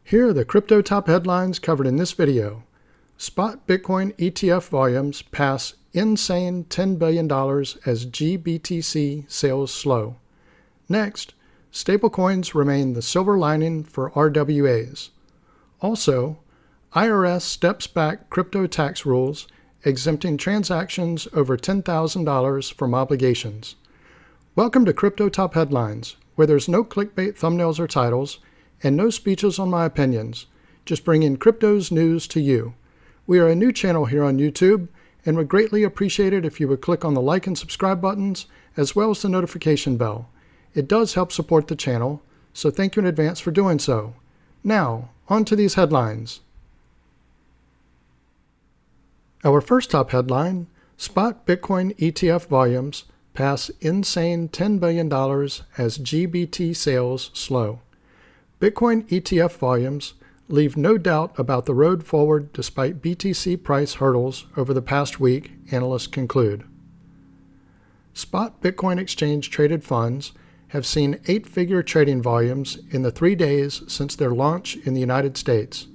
Here are the crypto top headlines covered in this video. Spot Bitcoin ETF volumes pass insane $10 billion as GBTC sales slow. Next, stablecoins remain the silver lining for RWAs. Also, IRS steps back crypto tax rules, exempting transactions over $10,000 from obligations. Welcome to Crypto Top Headlines, where there's no clickbait thumbnails or titles, and no speeches on my opinions, just bringing crypto's news to you. We are a new channel here on YouTube, and would greatly appreciate it if you would click on the like and subscribe buttons, as well as the notification bell. It does help support the channel, so thank you in advance for doing so. Now, on to these headlines. Our first top headline, Spot Bitcoin ETF volumes pass insane $10 billion as GBT sales slow. Bitcoin ETF volumes leave no doubt about the road forward despite BTC price hurdles over the past week, analysts conclude. Spot Bitcoin exchange traded funds have seen 8-figure trading volumes in the 3 days since their launch in the United States.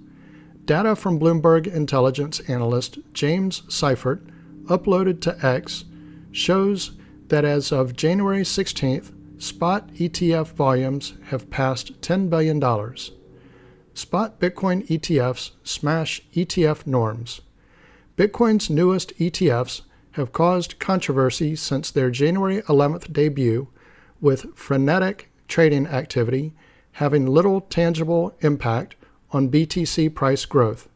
Data from Bloomberg intelligence analyst James Seifert, uploaded to X, shows that as of January 16th, spot ETF volumes have passed $10 billion. Spot Bitcoin ETFs smash ETF norms. Bitcoin's newest ETFs have caused controversy since their January 11th debut, with frenetic trading activity having little tangible impact on BTC price growth.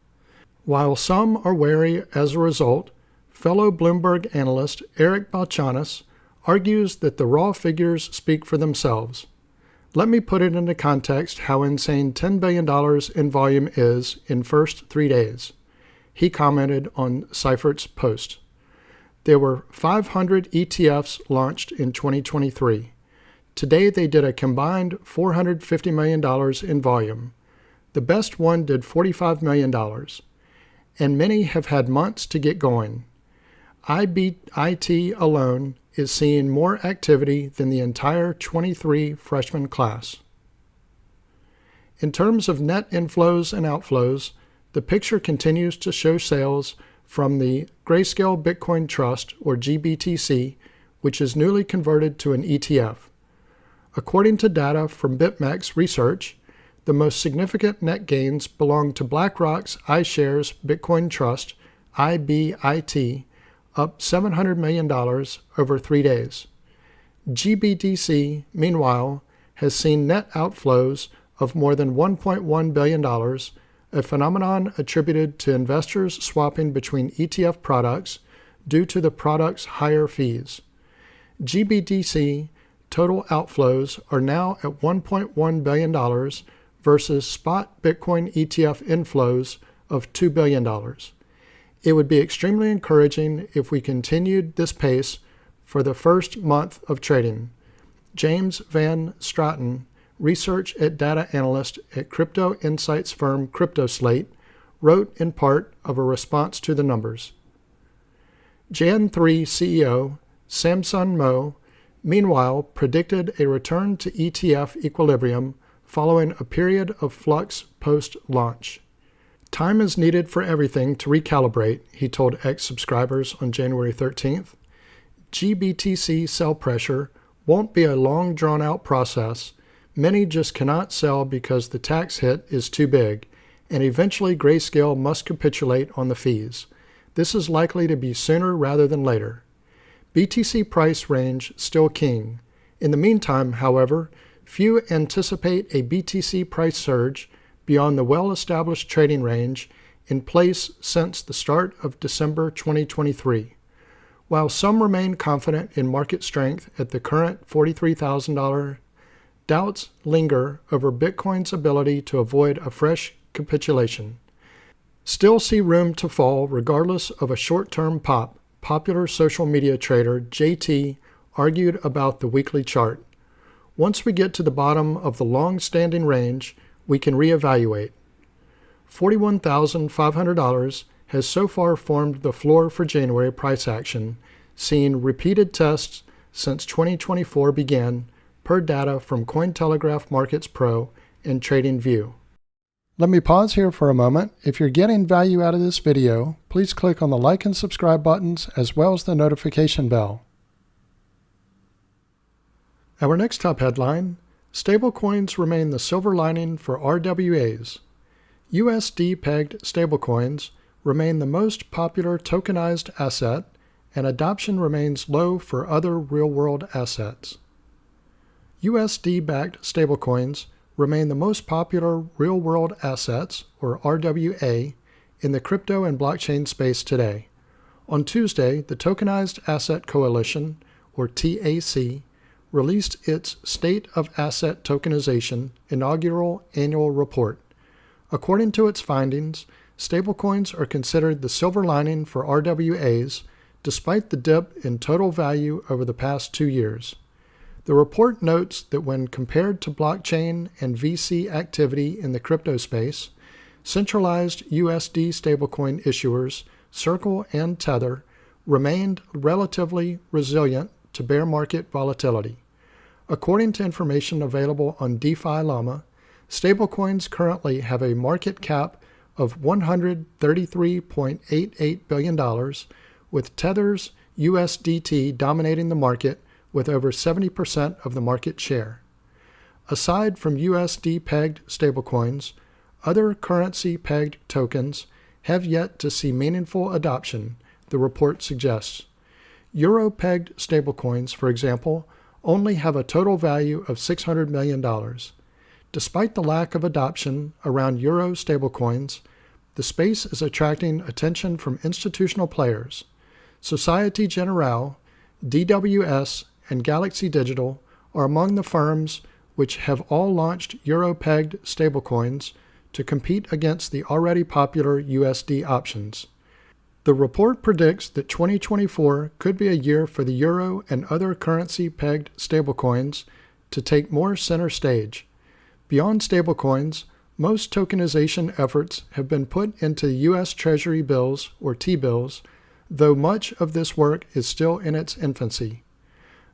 While some are wary as a result, fellow Bloomberg analyst Eric Balchanis argues that the raw figures speak for themselves. Let me put it into context how insane $10 billion in volume is in first 3 days. He commented on Seifert's post. There were 500 ETFs launched in 2023. Today they did a combined $450 million in volume. The best one did $45 million, and many have had months to get going. IBIT alone is seeing more activity than the entire 23 freshman class. In terms of net inflows and outflows, the picture continues to show sales from the Grayscale Bitcoin Trust, or GBTC, which is newly converted to an ETF. According to data from BitMEX Research, the most significant net gains belong to BlackRock's iShares Bitcoin Trust, IBIT, up $700 million over 3 days. GBTC, meanwhile, has seen net outflows of more than $1.1 billion, a phenomenon attributed to investors swapping between ETF products due to the product's higher fees. GBTC total outflows are now at $1.1 billion versus spot Bitcoin ETF inflows of $2 billion. It would be extremely encouraging if we continued this pace for the first month of trading. James Van Straten, research and data analyst at crypto insights firm CryptoSlate, wrote in part of a response to the numbers. Jan 3 CEO Samsun Moh, meanwhile, predicted a return to ETF equilibrium following a period of flux post-launch. Time is needed for everything to recalibrate, he told X subscribers on January 13th. GBTC sell pressure won't be a long drawn-out process. Many just cannot sell because the tax hit is too big, and eventually Grayscale must capitulate on the fees. This is likely to be sooner rather than later. BTC price range still king. In the meantime, however, few anticipate a BTC price surge beyond the well-established trading range in place since the start of December 2023. While some remain confident in market strength at the current $43,000, doubts linger over Bitcoin's ability to avoid a fresh capitulation. Still see room to fall regardless of a short-term pop, popular social media trader JT argued about the weekly chart. Once we get to the bottom of the long-standing range, we can reevaluate. $41,500 has so far formed the floor for January price action, seeing repeated tests since 2024 began, per data from Cointelegraph Markets Pro and TradingView. Let me pause here for a moment. If you're getting value out of this video, please click on the like and subscribe buttons as well as the notification bell. Our next top headline, stablecoins remain the silver lining for RWAs. USD-pegged stablecoins remain the most popular tokenized asset, and adoption remains low for other real-world assets. USD-backed stablecoins remain the most popular real-world assets, or RWA, in the crypto and blockchain space today. On Tuesday, the Tokenized Asset Coalition, or TAC, released its State of Asset Tokenization inaugural annual report. According to its findings, stablecoins are considered the silver lining for RWAs, despite the dip in total value over the past 2 years. The report notes that when compared to blockchain and VC activity in the crypto space, centralized USD stablecoin issuers Circle and Tether remained relatively resilient to bear market volatility. According to information available on DeFi Llama, stablecoins currently have a market cap of $133.88 billion, with Tether's USDT dominating the market with over 70% of the market share. Aside from USD-pegged stablecoins, other currency-pegged tokens have yet to see meaningful adoption, the report suggests. Euro-pegged stablecoins, for example, only have a total value of $600 million. Despite the lack of adoption around Euro stablecoins, the space is attracting attention from institutional players. Societe Generale, DWS, and Galaxy Digital are among the firms which have all launched Euro-pegged stablecoins to compete against the already popular USD options. The report predicts that 2024 could be a year for the Euro and other currency-pegged stablecoins to take more center stage. Beyond stablecoins, most tokenization efforts have been put into U.S. Treasury bills, or T-bills, though much of this work is still in its infancy.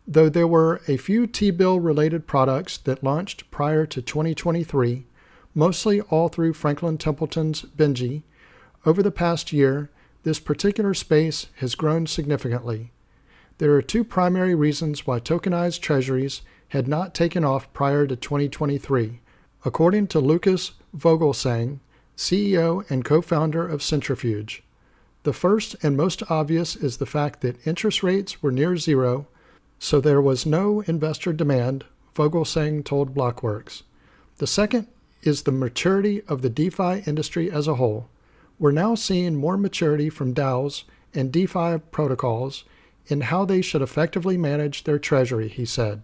Though there were a few T-bill related products that launched prior to 2023, mostly all through Franklin Templeton's Benji, over the past year, this particular space has grown significantly. There are two primary reasons why tokenized treasuries had not taken off prior to 2023, according to Lucas Vogelsang, CEO and co-founder of Centrifuge. The first and most obvious is the fact that interest rates were near zero, so there was no investor demand, Vogelsang told Blockworks. The second is the maturity of the DeFi industry as a whole. We're now seeing more maturity from DAOs and DeFi protocols in how they should effectively manage their treasury, he said.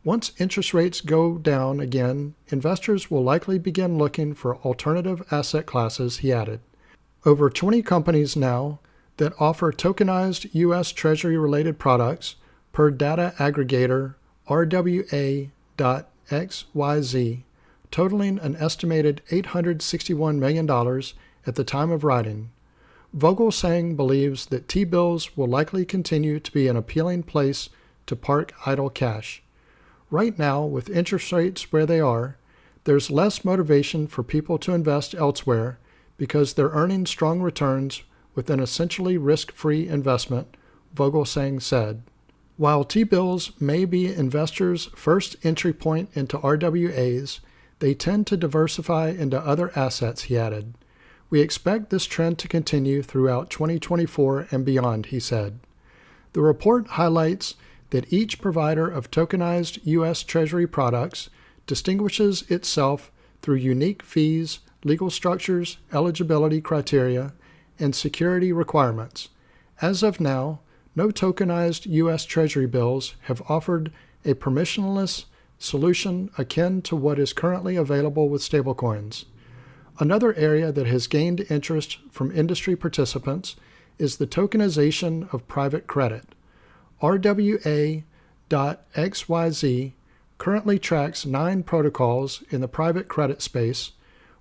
Once interest rates go down again, investors will likely begin looking for alternative asset classes, he added. Over 20 companies now that offer tokenized U.S. Treasury-related products per data aggregator RWA.xyz, totaling an estimated $861 million at the time of writing. Vogelsang believes that T-bills will likely continue to be an appealing place to park idle cash. Right now, with interest rates where they are, there's less motivation for people to invest elsewhere because they're earning strong returns with an essentially risk-free investment, Vogelsang said. While T-bills may be investors' first entry point into RWAs, they tend to diversify into other assets, he added. We expect this trend to continue throughout 2024 and beyond, he said. The report highlights that each provider of tokenized U.S. Treasury products distinguishes itself through unique fees, legal structures, eligibility criteria, and security requirements. As of now, no tokenized U.S. Treasury bills have offered a permissionless solution akin to what is currently available with stablecoins. Another area that has gained interest from industry participants is the tokenization of private credit. RWA.xyz currently tracks 9 protocols in the private credit space,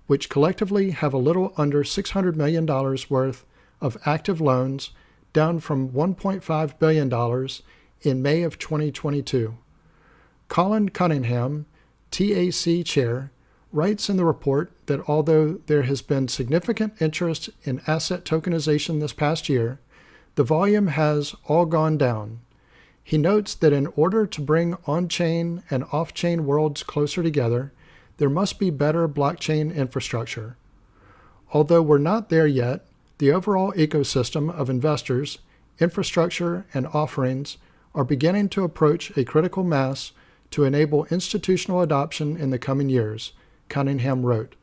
which collectively have a little under $600 million worth of active loans, down from $1.5 billion in May of 2022. Colin Cunningham, TAC chair, writes in the report that although there has been significant interest in asset tokenization this past year, the volume has all gone down. He notes that in order to bring on-chain and off-chain worlds closer together, there must be better blockchain infrastructure. Although we're not there yet, the overall ecosystem of investors, infrastructure, and offerings are beginning to approach a critical mass to enable institutional adoption in the coming years, Cunningham wrote.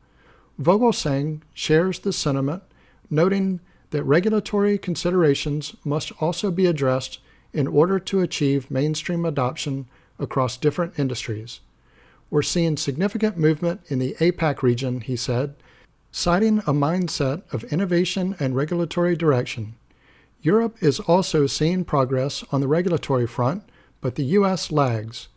Vogelsang shares the sentiment, noting that regulatory considerations must also be addressed in order to achieve mainstream adoption across different industries. We're seeing significant movement in the APAC region, he said, citing a mindset of innovation and regulatory direction. Europe is also seeing progress on the regulatory front, but the U.S. lags.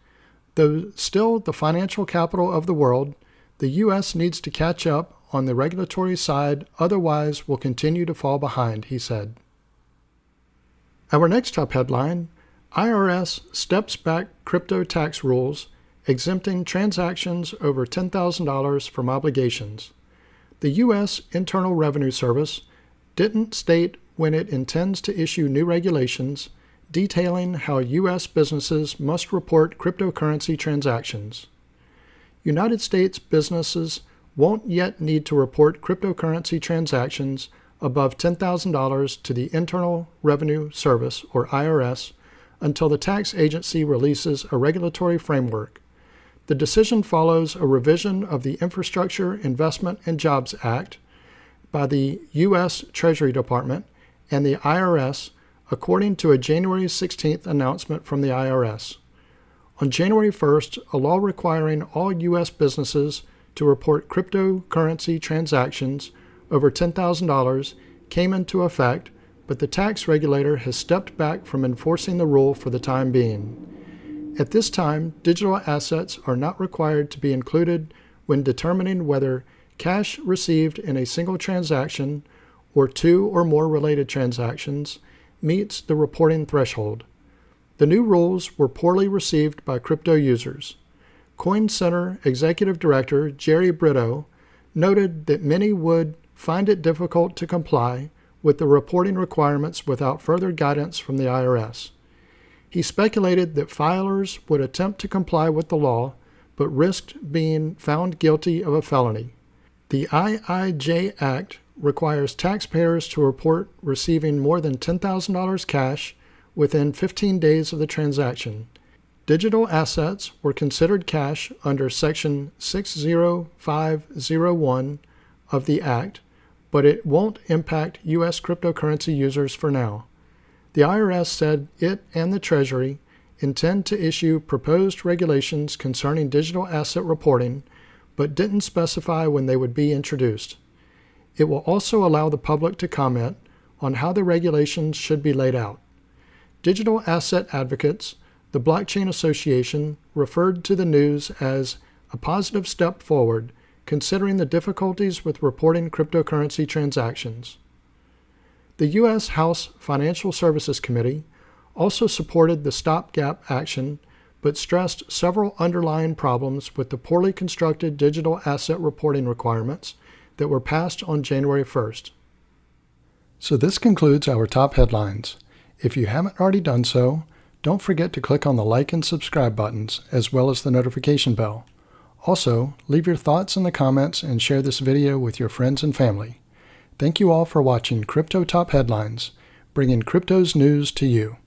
Though still the financial capital of the world, the U.S. needs to catch up on the regulatory side, otherwise we'll continue to fall behind, he said. Our next top headline, IRS steps back crypto tax rules, exempting transactions over $10,000 from obligations. The U.S. Internal Revenue Service didn't state when it intends to issue new regulations detailing how U.S. businesses must report cryptocurrency transactions. United States businesses won't yet need to report cryptocurrency transactions above $10,000 to the Internal Revenue Service, or IRS, until the tax agency releases a regulatory framework. The decision follows a revision of the Infrastructure Investment and Jobs Act by the U.S. Treasury Department and the IRS, according to a January 16th announcement from the IRS. On January 1st, a law requiring all U.S. businesses to report cryptocurrency transactions over $10,000 came into effect, but the tax regulator has stepped back from enforcing the rule for the time being. At this time, digital assets are not required to be included when determining whether cash received in a single transaction or two or more related transactions meets the reporting threshold. The new rules were poorly received by crypto users. Coin Center Executive Director Jerry Brito noted that many would find it difficult to comply with the reporting requirements without further guidance from the IRS. He speculated that filers would attempt to comply with the law, but risked being found guilty of a felony. The IIJ Act requires taxpayers to report receiving more than $10,000 cash within 15 days of the transaction. Digital assets were considered cash under Section 60501 of the Act, but it won't impact U.S. cryptocurrency users for now. The IRS said it and the Treasury intend to issue proposed regulations concerning digital asset reporting, but didn't specify when they would be introduced. It will also allow the public to comment on how the regulations should be laid out. Digital asset advocates, the Blockchain Association, referred to the news as a positive step forward, considering the difficulties with reporting cryptocurrency transactions. The U.S. House Financial Services Committee also supported the stopgap action, but stressed several underlying problems with the poorly constructed digital asset reporting requirements that were passed on January 1st. So this concludes our top headlines. If you haven't already done so, don't forget to click on the like and subscribe buttons, as well as the notification bell. Also, leave your thoughts in the comments and share this video with your friends and family. Thank you all for watching Crypto Top Headlines, bringing crypto's news to you.